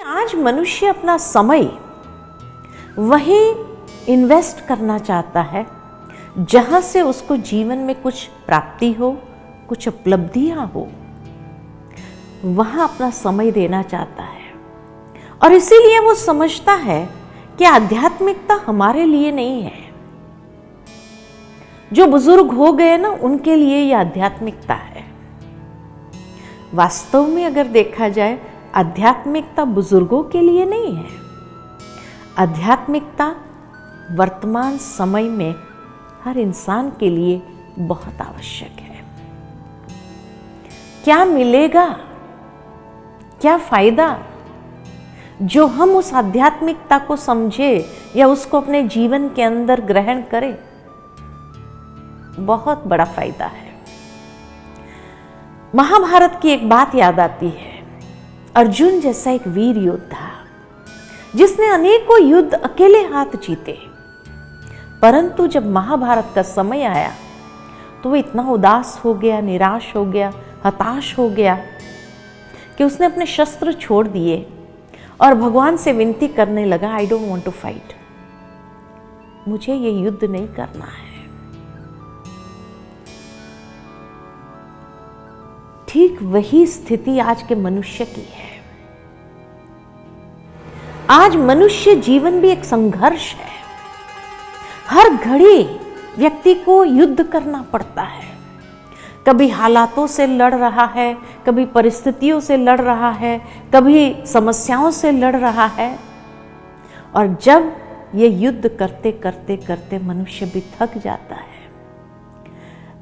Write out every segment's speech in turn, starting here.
आज मनुष्य अपना समय वही इन्वेस्ट करना चाहता है जहां से उसको जीवन में कुछ प्राप्ति हो, कुछ उपलब्धियां हो, वहां अपना समय देना चाहता है। और इसीलिए वो समझता है कि आध्यात्मिकता हमारे लिए नहीं है। जो बुजुर्ग हो गए ना, उनके लिए ये आध्यात्मिकता है। वास्तव में अगर देखा जाए, आध्यात्मिकता बुजुर्गों के लिए नहीं है। आध्यात्मिकता वर्तमान समय में हर इंसान के लिए बहुत आवश्यक है। क्या मिलेगा, क्या फायदा जो हम उस आध्यात्मिकता को समझे या उसको अपने जीवन के अंदर ग्रहण करें? बहुत बड़ा फायदा है। महाभारत की एक बात याद आती है। अर्जुन जैसा एक वीर योद्धा जिसने अनेकों युद्ध अकेले हाथ जीते, परंतु जब महाभारत का समय आया तो वो इतना उदास हो गया, निराश हो गया, हताश हो गया कि उसने अपने शस्त्र छोड़ दिए और भगवान से विनती करने लगा, I don't want to fight, मुझे ये युद्ध नहीं करना है। ठीक वही स्थिति आज के मनुष्य की है। आज मनुष्य जीवन भी एक संघर्ष है। हर घड़ी व्यक्ति को युद्ध करना पड़ता है। कभी हालातों से लड़ रहा है, कभी परिस्थितियों से लड़ रहा है, कभी समस्याओं से लड़ रहा है। और जब ये युद्ध करते करते करते मनुष्य भी थक जाता है,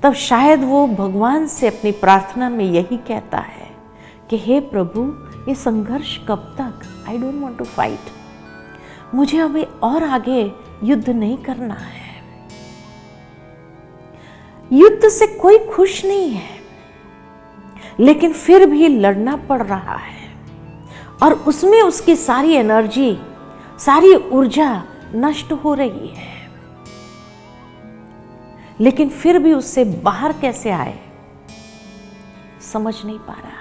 तब शायद वो भगवान से अपनी प्रार्थना में यही कहता है कि हे प्रभु, ये संघर्ष कब तक? I don't want to fight, मुझे अभी और आगे युद्ध नहीं करना है। युद्ध से कोई खुश नहीं है, लेकिन फिर भी लड़ना पड़ रहा है और उसमें उसकी सारी एनर्जी, सारी ऊर्जा नष्ट हो रही है। लेकिन फिर भी उससे बाहर कैसे आए, समझ नहीं पा रहा है।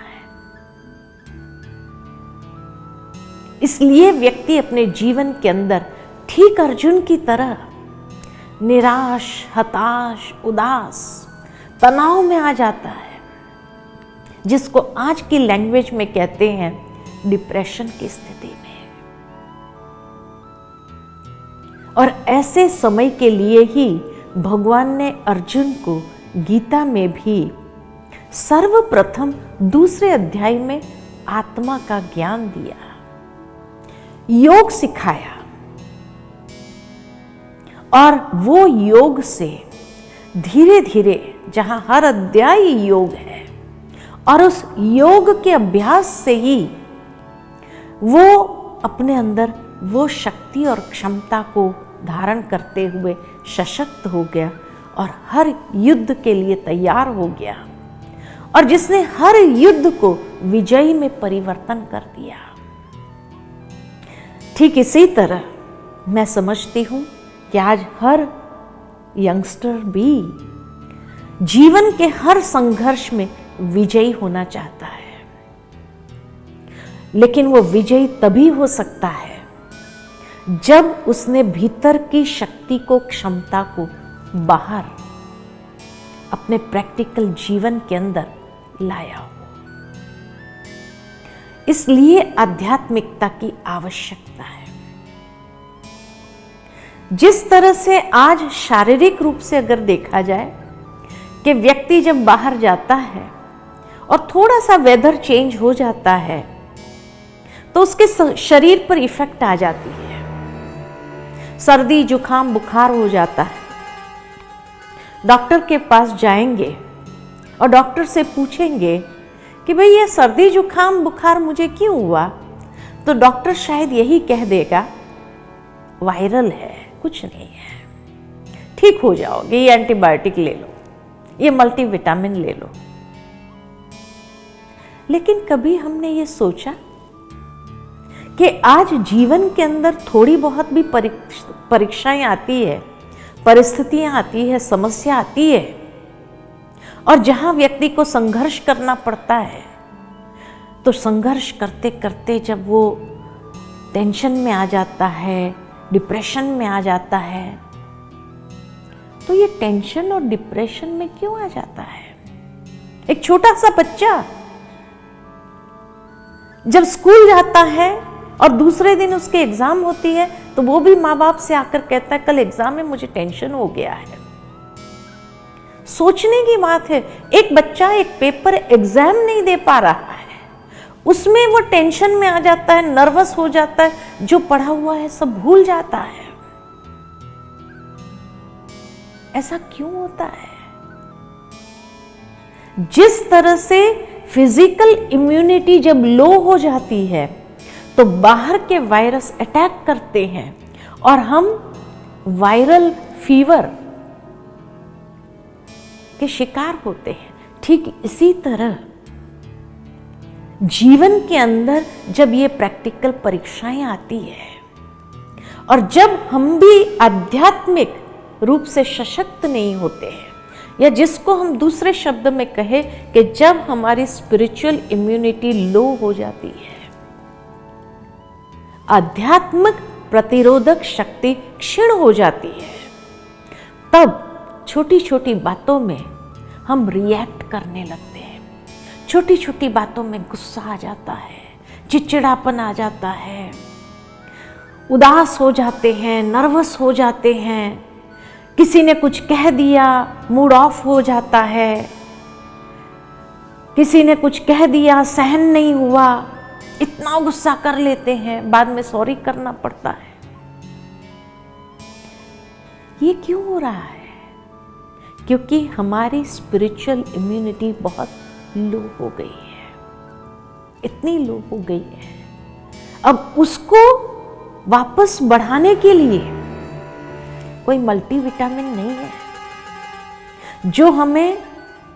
इसलिए व्यक्ति अपने जीवन के अंदर ठीक अर्जुन की तरह निराश, हताश, उदास, तनाव में आ जाता है, जिसको आज की लैंग्वेज में कहते हैं डिप्रेशन की स्थिति में। और ऐसे समय के लिए ही भगवान ने अर्जुन को गीता में भी सर्वप्रथम दूसरे अध्याय में आत्मा का ज्ञान दिया, योग सिखाया। और वो योग से धीरे धीरे, जहां हर अध्याय योग है, और उस योग के अभ्यास से ही वो अपने अंदर वो शक्ति और क्षमता को धारण करते हुए सशक्त हो गया और हर युद्ध के लिए तैयार हो गया, और जिसने हर युद्ध को विजयी में परिवर्तन कर दिया। ठीक इसी तरह मैं समझती हूं कि आज हर यंगस्टर भी जीवन के हर संघर्ष में विजयी होना चाहता है, लेकिन वो विजयी तभी हो सकता है जब उसने भीतर की शक्ति को, क्षमता को बाहर अपने प्रैक्टिकल जीवन के अंदर लाया हो। इसलिए आध्यात्मिकता की आवश्यकता है। जिस तरह से आज शारीरिक रूप से अगर देखा जाए कि व्यक्ति जब बाहर जाता है और थोड़ा सा वेदर चेंज हो जाता है तो उसके शरीर पर इफेक्ट आ जाती है। सर्दी, जुकाम, बुखार हो जाता है। डॉक्टर के पास जाएंगे और डॉक्टर से पूछेंगे कि भाई ये सर्दी, जुकाम, बुखार मुझे क्यों हुआ? तो डॉक्टर शायद यही कह देगा, वायरल है, कुछ नहीं है, ठीक हो जाओगे, ये एंटीबायोटिक ले लो, ये मल्टीविटामिन ले लो। लेकिन कभी हमने ये सोचा कि आज जीवन के अंदर थोड़ी बहुत भी परीक्षाएं आती है, परिस्थितियां आती है, समस्या आती है, और जहां व्यक्ति को संघर्ष करना पड़ता है, तो संघर्ष करते करते जब वो टेंशन में आ जाता है, डिप्रेशन में आ जाता है। तो ये टेंशन और डिप्रेशन में क्यों आ जाता है? एक छोटा सा बच्चा जब स्कूल जाता है और दूसरे दिन उसके एग्जाम होती है तो वो भी माँ बाप से आकर कहता है कल एग्जाम में मुझे टेंशन हो गया है। सोचने की बात है, एक बच्चा एक पेपर एग्जाम नहीं दे पा रहा है, उसमें वो टेंशन में आ जाता है, नर्वस हो जाता है, जो पढ़ा हुआ है सब भूल जाता है। ऐसा क्यों होता है? जिस तरह से फिजिकल इम्यूनिटी जब लो हो जाती है तो बाहर के वायरस अटैक करते हैं और हम वायरल फीवर के शिकार होते हैं। ठीक इसी तरह जीवन के अंदर जब ये प्रैक्टिकल परीक्षाएं आती है और जब हम भी आध्यात्मिक रूप से सशक्त नहीं होते हैं, या जिसको हम दूसरे शब्द में कहें कि जब हमारी स्पिरिचुअल इम्यूनिटी लो हो जाती है, आध्यात्मिक प्रतिरोधक शक्ति क्षीण हो जाती है, तब छोटी छोटी बातों में हम रिएक्ट करने लगते हैं। छोटी छोटी बातों में गुस्सा आ जाता है, चिड़चिड़ापन आ जाता है, उदास हो जाते हैं, नर्वस हो जाते हैं। किसी ने कुछ कह दिया, मूड ऑफ हो जाता है। किसी ने कुछ कह दिया, सहन नहीं हुआ, इतना गुस्सा कर लेते हैं, बाद में सॉरी करना पड़ता है। ये क्यों हो रहा है? क्योंकि हमारी स्पिरिचुअल इम्यूनिटी बहुत लो हो गई है, इतनी लो हो गई है। अब उसको वापस बढ़ाने के लिए कोई मल्टीविटामिन नहीं है जो हमें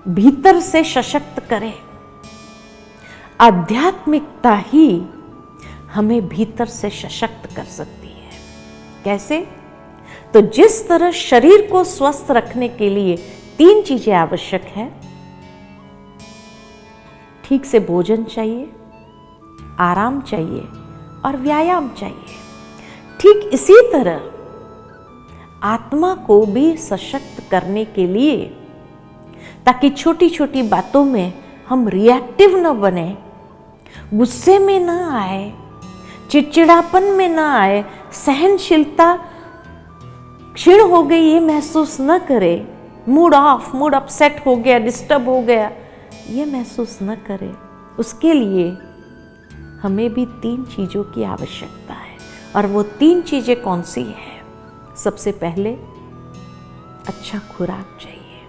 भीतर से सशक्त करे। आध्यात्मिकता ही हमें भीतर से सशक्त कर सकती है। कैसे? तो जिस तरह शरीर को स्वस्थ रखने के लिए 3 चीजें आवश्यक है। ठीक से भोजन चाहिए, आराम चाहिए और व्यायाम चाहिए। ठीक इसी तरह आत्मा को भी सशक्त करने के लिए, ताकि छोटी छोटी बातों में हम रिएक्टिव न बने, गुस्से में न आए, चिड़चिड़ापन में न आए, सहनशीलता क्षीण हो गई ये महसूस न करे, मूड ऑफ, मूड अपसेट हो गया, डिस्टर्ब हो गया, ये महसूस न करे। उसके लिए हमें भी 3 चीजों की आवश्यकता है। और वो 3 चीजें कौन सी है? सबसे पहले अच्छा खुराक चाहिए।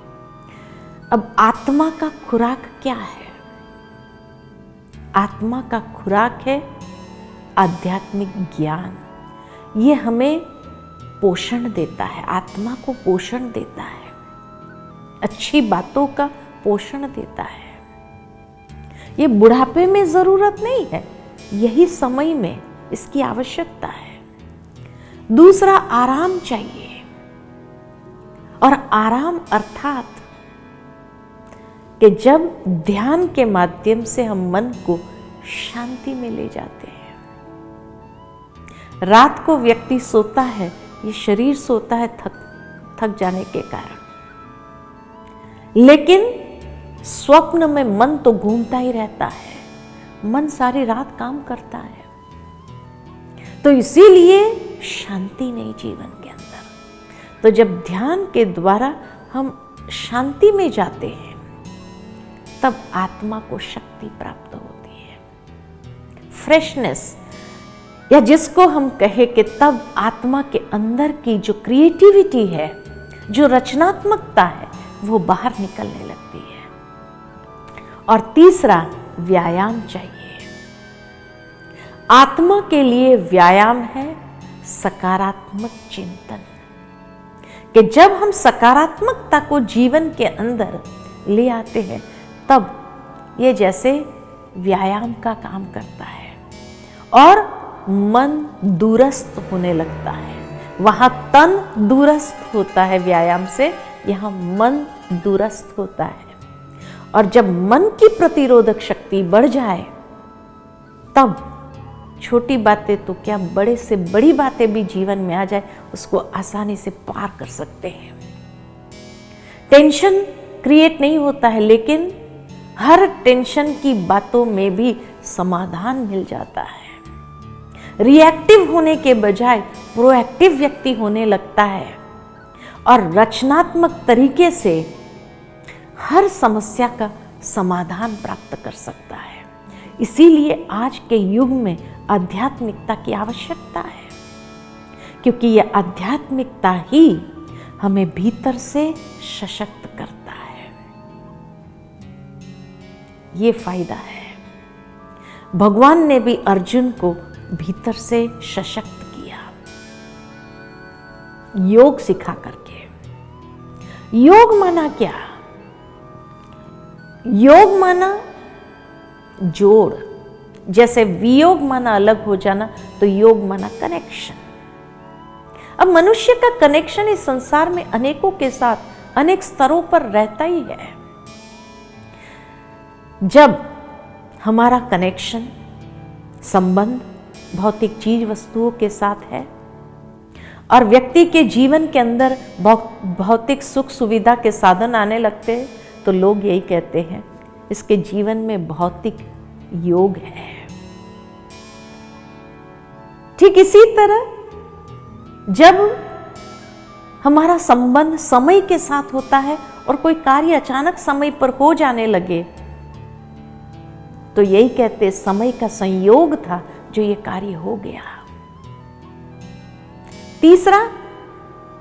अब आत्मा का खुराक क्या है? आत्मा का खुराक है आध्यात्मिक ज्ञान। ये हमें पोषण देता है, आत्मा को पोषण देता है, अच्छी बातों का पोषण देता है। ये बुढ़ापे में जरूरत नहीं है, यही समय में इसकी आवश्यकता है। दूसरा, आराम चाहिए। और आराम अर्थात कि जब ध्यान के माध्यम से हम मन को शांति में ले जाते हैं। रात को व्यक्ति सोता है, ये शरीर सोता है थक जाने के कारण, लेकिन स्वप्न में मन तो घूमता ही रहता है, मन सारी रात काम करता है। तो इसीलिए शांति नहीं जीवन के अंदर। तो जब ध्यान के द्वारा हम शांति में जाते हैं, तब आत्मा को शक्ति प्राप्त होती है, फ्रेशनेस, या जिसको हम कहे कि तब आत्मा के अंदर की जो क्रिएटिविटी है, जो रचनात्मकता है, वो बाहर निकलने लगती है। और तीसरा, व्यायाम चाहिए। आत्मा के लिए व्यायाम है सकारात्मक चिंतन, कि जब हम सकारात्मकता को जीवन के अंदर ले आते हैं, तब ये जैसे व्यायाम का काम करता है और मन दूरस्थ होने लगता है। वहां तन दूरस्थ होता है व्यायाम से, यहाँ मन दूरस्थ होता है। और जब मन की प्रतिरोधक शक्ति बढ़ जाए, तब छोटी बातें तो क्या, बड़े से बड़ी बातें भी जीवन में आ जाए उसको आसानी से पार कर सकते हैं। टेंशन क्रिएट नहीं होता है, लेकिन हर टेंशन की बातों में भी समाधान मिल जाता है। रिएक्टिव होने के बजाय प्रोएक्टिव व्यक्ति होने लगता है और रचनात्मक तरीके से हर समस्या का समाधान प्राप्त कर सकता है। इसीलिए आज के युग में आध्यात्मिकता की आवश्यकता है, क्योंकि यह आध्यात्मिकता ही हमें भीतर से सशक्त करता है। ये फायदा है। भगवान ने भी अर्जुन को भीतर से सशक्त किया, योग सिखा करके। योग माना क्या? योग माना जोड़। जैसे वियोग माना अलग हो जाना, तो योग माना कनेक्शन। अब मनुष्य का कनेक्शन इस संसार में अनेकों के साथ अनेक स्तरों पर रहता ही है। जब हमारा कनेक्शन, संबंध भौतिक चीज वस्तुओं के साथ है और व्यक्ति के जीवन के अंदर भौतिक सुख सुविधा के साधन आने लगते हैं, तो लोग यही कहते हैं इसके जीवन में भौतिक योग है। ठीक इसी तरह जब हमारा संबंध समय के साथ होता है और कोई कार्य अचानक समय पर हो जाने लगे, तो यही कहते समय का संयोग था जो ये कार्य हो गया। तीसरा,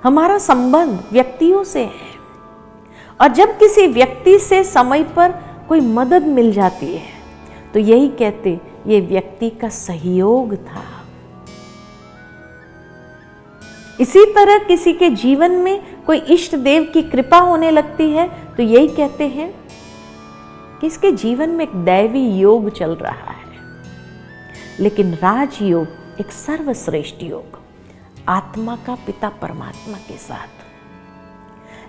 हमारा संबंध व्यक्तियों से है और जब किसी व्यक्ति से समय पर कोई मदद मिल जाती है, तो यही कहते ये व्यक्ति का सहयोग था। इसी तरह किसी के जीवन में कोई इष्ट देव की कृपा होने लगती है, तो यही कहते हैं कि इसके जीवन में एक दैवी योग चल रहा है। लेकिन राजयोग एक सर्वश्रेष्ठ योग, आत्मा का पिता परमात्मा के साथ।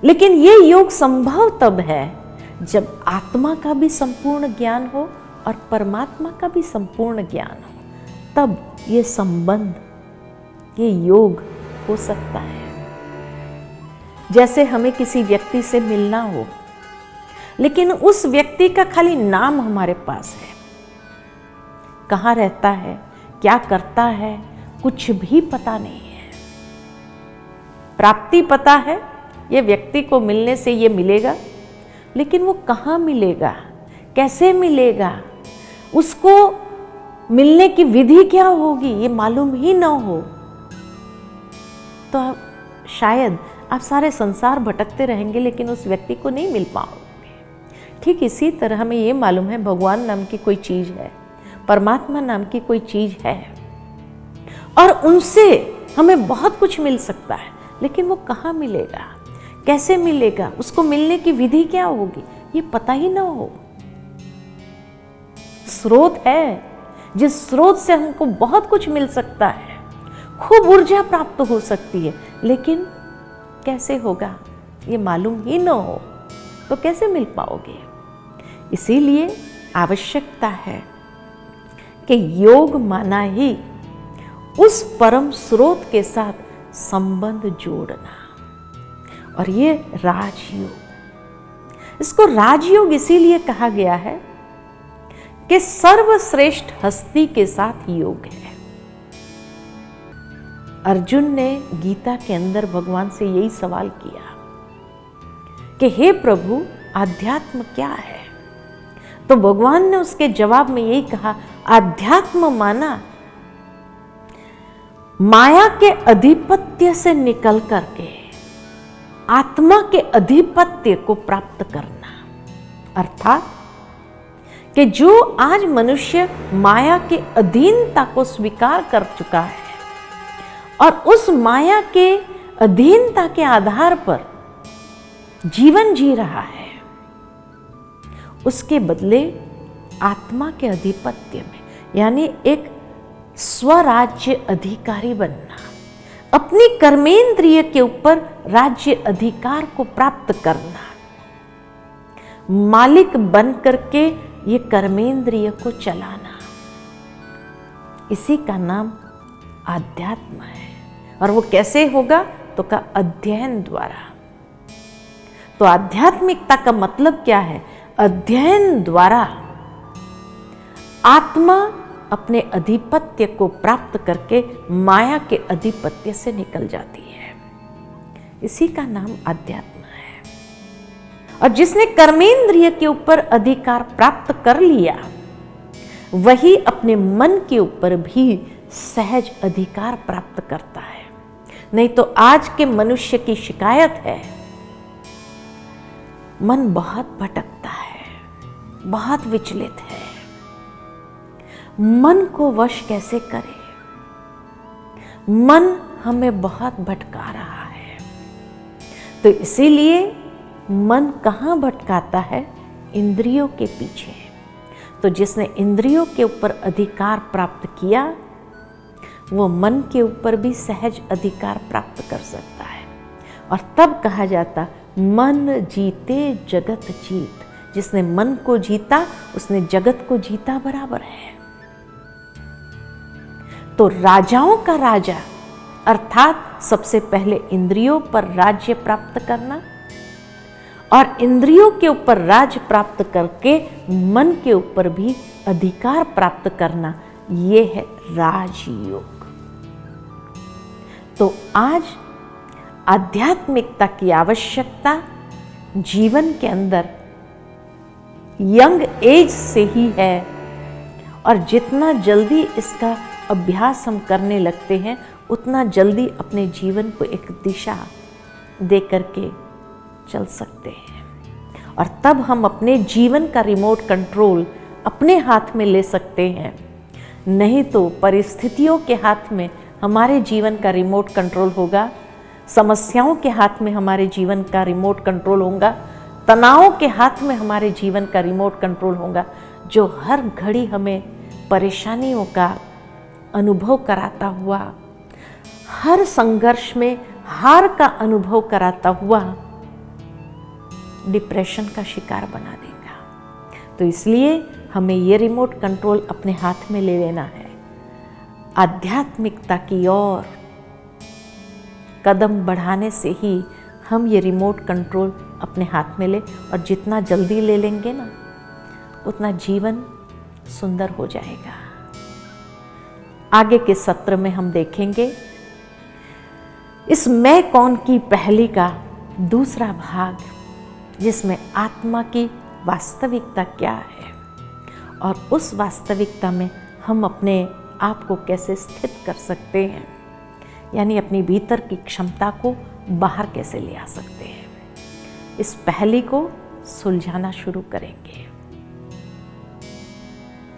लेकिन ये योग संभव तब है जब आत्मा का भी संपूर्ण ज्ञान हो और परमात्मा का भी संपूर्ण ज्ञान हो, तब ये संबंध, ये योग हो सकता है। जैसे हमें किसी व्यक्ति से मिलना हो, लेकिन उस व्यक्ति का खाली नाम हमारे पास है, कहाँ रहता है, क्या करता है, कुछ भी पता नहीं है। प्राप्ति पता है, ये व्यक्ति को मिलने से ये मिलेगा, लेकिन वो कहाँ मिलेगा, कैसे मिलेगा, उसको मिलने की विधि क्या होगी, ये मालूम ही ना हो, तो शायद आप सारे संसार भटकते रहेंगे लेकिन उस व्यक्ति को नहीं मिल पाओगे। ठीक इसी तरह हमें ये मालूम है भगवान नाम की कोई चीज है, परमात्मा नाम की कोई चीज है और उनसे हमें बहुत कुछ मिल सकता है, लेकिन वो कहाँ मिलेगा, कैसे मिलेगा, उसको मिलने की विधि क्या होगी, ये पता ही ना हो। स्रोत है, जिस स्रोत से हमको बहुत कुछ मिल सकता है, खूब ऊर्जा प्राप्त हो सकती है, लेकिन कैसे होगा ये मालूम ही ना हो, तो कैसे मिल पाओगे। इसीलिए आवश्यकता है कि योग माना ही उस परम स्रोत के साथ संबंध जोड़ना, और ये राजयोग। इसको राजयोग इसीलिए कहा गया है कि सर्वश्रेष्ठ हस्ती के साथ योग है। अर्जुन ने गीता के अंदर भगवान से यही सवाल किया कि हे प्रभु, आध्यात्म क्या है? तो भगवान ने उसके जवाब में यही कहा, आध्यात्म माना माया के अधिपत्य से निकल करके आत्मा के अधिपत्य को प्राप्त करना। अर्थात कि जो आज मनुष्य माया के अधीनता को स्वीकार कर चुका है और उस माया के अधीनता के आधार पर जीवन जी रहा है, उसके बदले आत्मा के अधिपत्य में, यानी एक स्वराज्य अधिकारी बनना, अपनी कर्मेंद्रिय के ऊपर राज्य अधिकार को प्राप्त करना, मालिक बन करके ये कर्मेंद्रिय को चलाना, इसी का नाम आध्यात्म है। और वो कैसे होगा? तो का अध्ययन द्वारा। तो आध्यात्मिकता का मतलब क्या है? अध्ययन द्वारा आत्मा अपने अधिपत्य को प्राप्त करके माया के अधिपत्य से निकल जाती है। इसी का नाम अध्यात्म है। और जिसने कर्मेंद्रिय के ऊपर अधिकार प्राप्त कर लिया, वही अपने मन के ऊपर भी सहज अधिकार प्राप्त करता है। नहीं तो आज के मनुष्य की शिकायत है, मन बहुत भटकता है, बहुत विचलित है। मन को वश कैसे करें? मन हमें बहुत भटका रहा है। तो इसीलिए मन कहाँ भटकाता है? इंद्रियों के पीछे। तो जिसने इंद्रियों के ऊपर अधिकार प्राप्त किया, वो मन के ऊपर भी सहज अधिकार प्राप्त कर सकता है। और तब कहा जाता, मन जीते जगत जीत। जिसने मन को जीता, उसने जगत को जीता बराबर है। तो राजाओं का राजा अर्थात सबसे पहले इंद्रियों पर राज्य प्राप्त करना, और इंद्रियों के ऊपर राज्य प्राप्त करके मन के ऊपर भी अधिकार प्राप्त करना, ये है राजयोग। तो आज आध्यात्मिकता की आवश्यकता जीवन के अंदर यंग एज से ही है। और जितना जल्दी इसका अभ्यास हम करने लगते हैं, उतना जल्दी अपने जीवन को एक दिशा दे करके चल सकते हैं। और तब हम अपने जीवन का रिमोट कंट्रोल अपने हाथ में ले सकते हैं। नहीं तो परिस्थितियों के हाथ में हमारे जीवन का रिमोट कंट्रोल होगा, समस्याओं के हाथ में हमारे जीवन का रिमोट कंट्रोल होगा, तनावों के हाथ में हमारे जीवन का रिमोट कंट्रोल होगा, जो हर घड़ी हमें परेशानियों का अनुभव कराता हुआ, हर संघर्ष में हार का अनुभव कराता हुआ डिप्रेशन का शिकार बना देगा। तो इसलिए हमें ये रिमोट कंट्रोल अपने हाथ में ले लेना है। आध्यात्मिकता की ओर कदम बढ़ाने से ही हम ये रिमोट कंट्रोल अपने हाथ में ले, और जितना जल्दी ले लेंगे ना, उतना जीवन सुंदर हो जाएगा। आगे के सत्र में हम देखेंगे इस मैं कौन की पहली का दूसरा भाग, जिसमें आत्मा की वास्तविकता क्या है और उस वास्तविकता में हम अपने आप को कैसे स्थित कर सकते हैं, यानी अपनी भीतर की क्षमता को बाहर कैसे ले आ सकते हैं। इस पहली को सुलझाना शुरू करेंगे।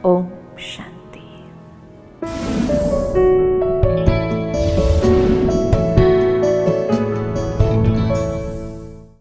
ओम